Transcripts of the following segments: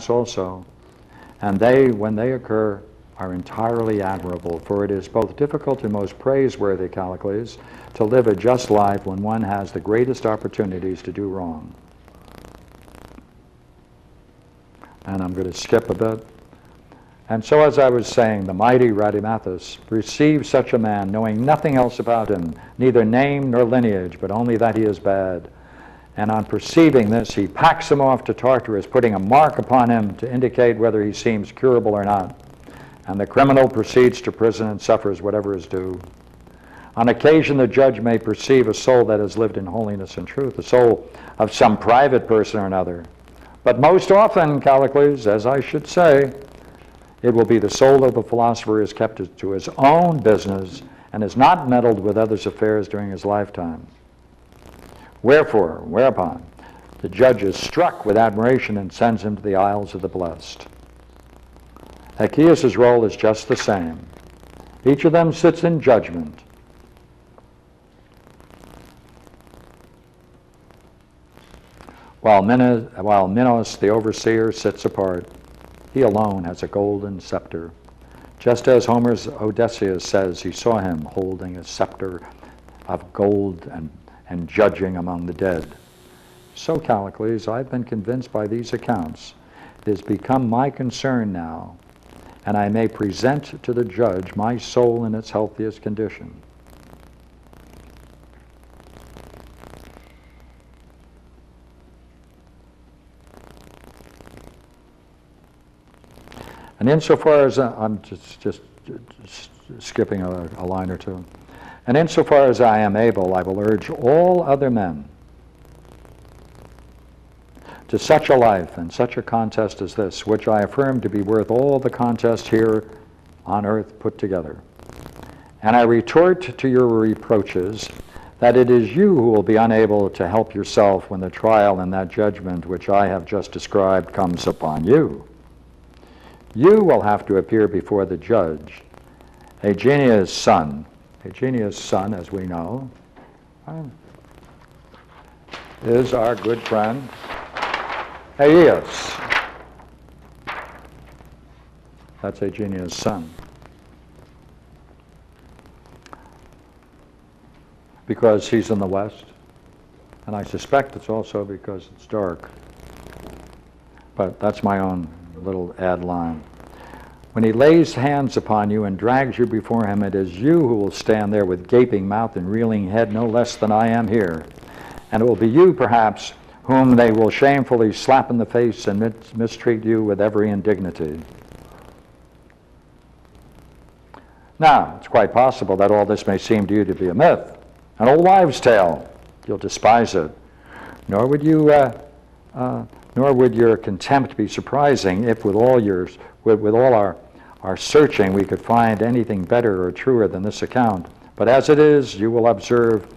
also. And they, when they occur, are entirely admirable, for it is both difficult and most praiseworthy, Callicles, to live a just life when one has the greatest opportunities to do wrong. And I'm going to skip a bit. And so, as I was saying, the mighty Rhadamanthus received such a man, knowing nothing else about him, neither name nor lineage, but only that he is bad. And on perceiving this, he packs him off to Tartarus, putting a mark upon him to indicate whether he seems curable or not. And the criminal proceeds to prison and suffers whatever is due. On occasion, the judge may perceive a soul that has lived in holiness and truth, the soul of some private person or another. But most often, Callicles, as I should say, it will be the soul of the philosopher who is kept to his own business and is not meddled with others' affairs during his lifetime. Whereupon, the judge is struck with admiration and sends him to the Isles of the Blessed. Achaeus' role is just the same. Each of them sits in judgment. While Minos, the overseer, sits apart. He alone has a golden scepter. Just as Homer's Odysseus says he saw him holding a scepter of gold and judging among the dead. So, Callicles, I've been convinced by these accounts. It has become my concern now, and I may present to the judge my soul in its healthiest condition. And insofar as I'm just skipping a line or two, and insofar as I am able, I will urge all other men to such a life and such a contest as this, which I affirm to be worth all the contests here on earth put together. And I retort to your reproaches that it is you who will be unable to help yourself when the trial and that judgment which I have just described comes upon you. You will have to appear before the judge, Aeginea's son, as we know, is our good friend Aias. That's Aeginea's son. Because he's in the west, and I suspect it's also because it's dark. But that's my own little ad line. When he lays hands upon you and drags you before him, it is you who will stand there with gaping mouth and reeling head, no less than I am here. And it will be you, perhaps, whom they will shamefully slap in the face and mistreat you with every indignity. Now, it's quite possible that all this may seem to you to be a myth, an old wives' tale. You'll despise it. Nor would your contempt be surprising if with all our searching we could find anything better or truer than this account. But as it is, you will observe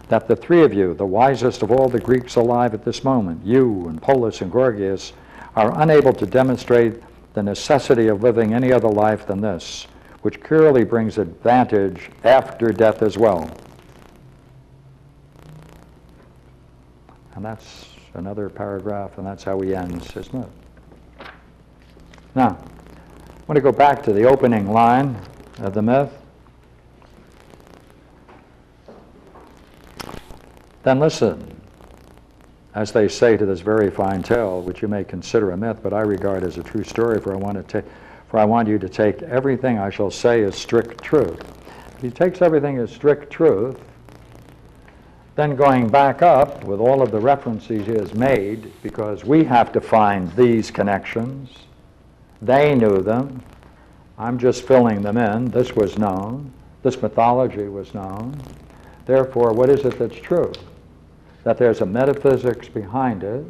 that the three of you, the wisest of all the Greeks alive at this moment, you and Polus and Gorgias, are unable to demonstrate the necessity of living any other life than this, which clearly brings advantage after death as well. And that's another paragraph, and that's how he ends his myth. Now, I want to go back to the opening line of the myth. Then listen, as they say to this very fine tale, which you may consider a myth, but I regard as a true story, for I want you to take everything I shall say as strict truth. If he takes everything as strict truth, then going back up with all of the references he has made, because we have to find these connections. They knew them. I'm just filling them in. This was known. This mythology was known. Therefore, what is it that's true? That there's a metaphysics behind it.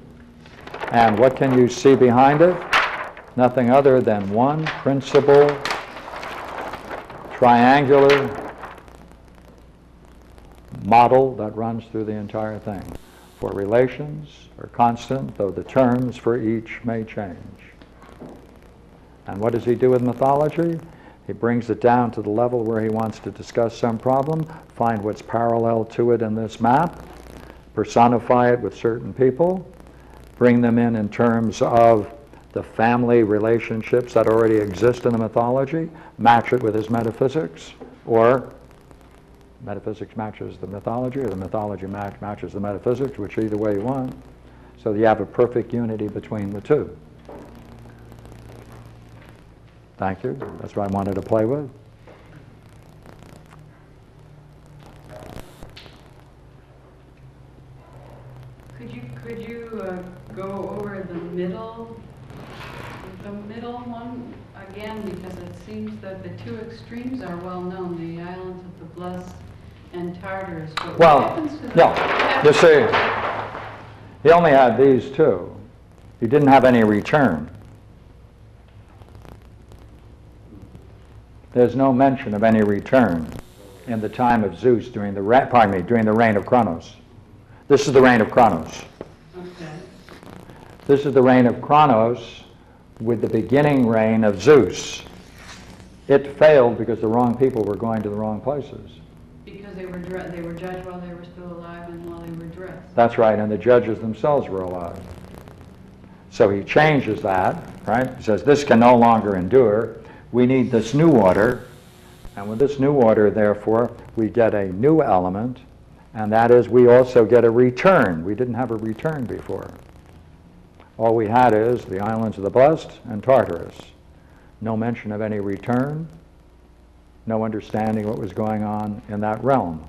And what can you see behind it? Nothing other than one principal, triangular model that runs through the entire thing. For relations are constant, though the terms for each may change. And what does he do with mythology? He brings it down to the level where he wants to discuss some problem, find what's parallel to it in this map, personify it with certain people, bring them in terms of the family relationships that already exist in the mythology, match it with his metaphysics, or metaphysics matches the mythology, or the mythology matches the metaphysics, which either way you want. So you have a perfect unity between the two. Thank you. That's what I wanted to play with. Could you go over the middle one again, because it seems that the two extremes are well known, the islands of the Blessed and Tartarus. But what happens to the yeah, you see, he only had these two. He didn't have any return. There's no mention of any return in the time of Zeus during the reign of Kronos. This is the reign of Kronos. Okay. This is the reign of Kronos with the beginning reign of Zeus. It failed because the wrong people were going to the wrong places. Because they were judged while they were still alive and while they were dressed. That's right, and the judges themselves were alive. So he changes that, right? He says, this can no longer endure. We need this new order. And with this new order, therefore, we get a new element, and that is we also get a return. We didn't have a return before. All we had is the islands of the Blessed and Tartarus. No mention of any return, no understanding what was going on in that realm.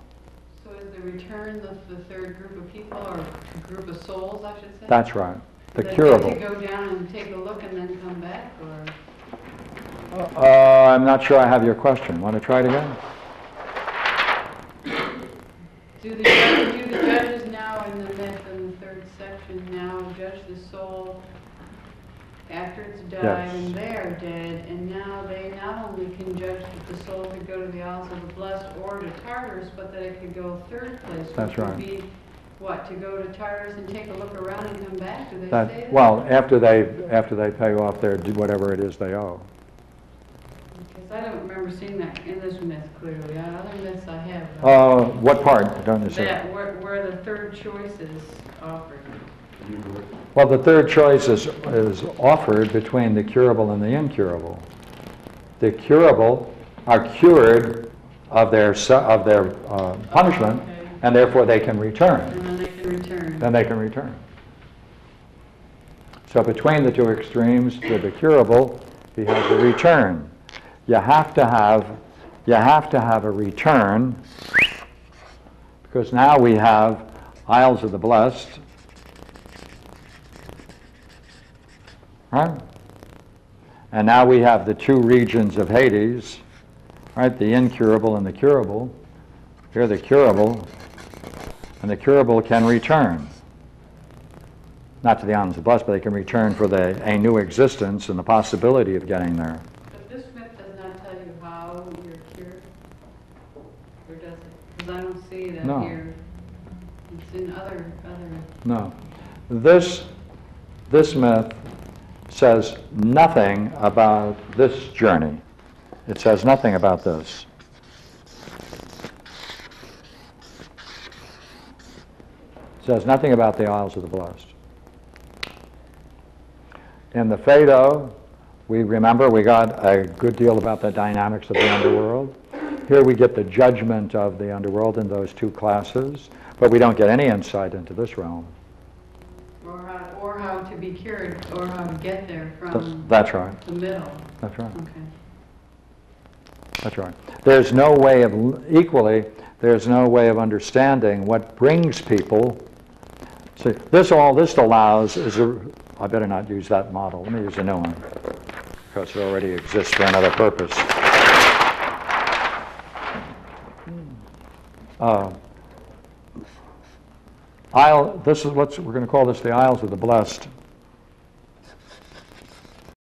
So is the return the third group of people, or group of souls, I should say? That's right. The They curable. get to go down and take a look and then come back, or? I'm not sure I have your question. Want to try it again? Do the judges now in the myth in the third section now judge the soul after it's died Yes. and they are dead, and now they not only can judge that the soul could go to the Isles of the Blessed or to Tartarus, but that it could go third place, That's which right. would be, what, to go to Tartarus and take a look around and come back? Do they say That, that? well, after they pay off their whatever it is they owe. Because I don't remember seeing that in this myth clearly. Other myths I have. What part? Don't you say? That where the third choice is offered. Well, the third choice is offered between the curable and the incurable. The curable are cured of their punishment, Okay. and therefore they can return. And then they can return. Then they can return. So between the two extremes, with the curable, he has a return. You have to have a return, because now we have Isles of the Blessed, right? And now we have the two regions of Hades, right? The incurable and the curable. Here the curable, and the curable can return. Not to the Islands of the Blessed, but they can return for a new existence and the possibility of getting there. But this myth does not tell you how you're cured, or does it? Because I don't see that No. here. It's in other. No. This myth says nothing about this journey. It says nothing about this. It says nothing about the Isles of the Blessed. In the Phaedo, we got a good deal about the dynamics of the underworld. Here we get the judgment of the underworld in those two classes, but we don't get any insight into this realm. Or how to be cured, or how to get there from That's right. the middle. That's right. Okay. That's right. There's no way of, there's no way of understanding what brings people. See, this allows is I better not use that model. Let me use a new one, because it already exists for another purpose. This is we're going to call this the Isles of the Blessed.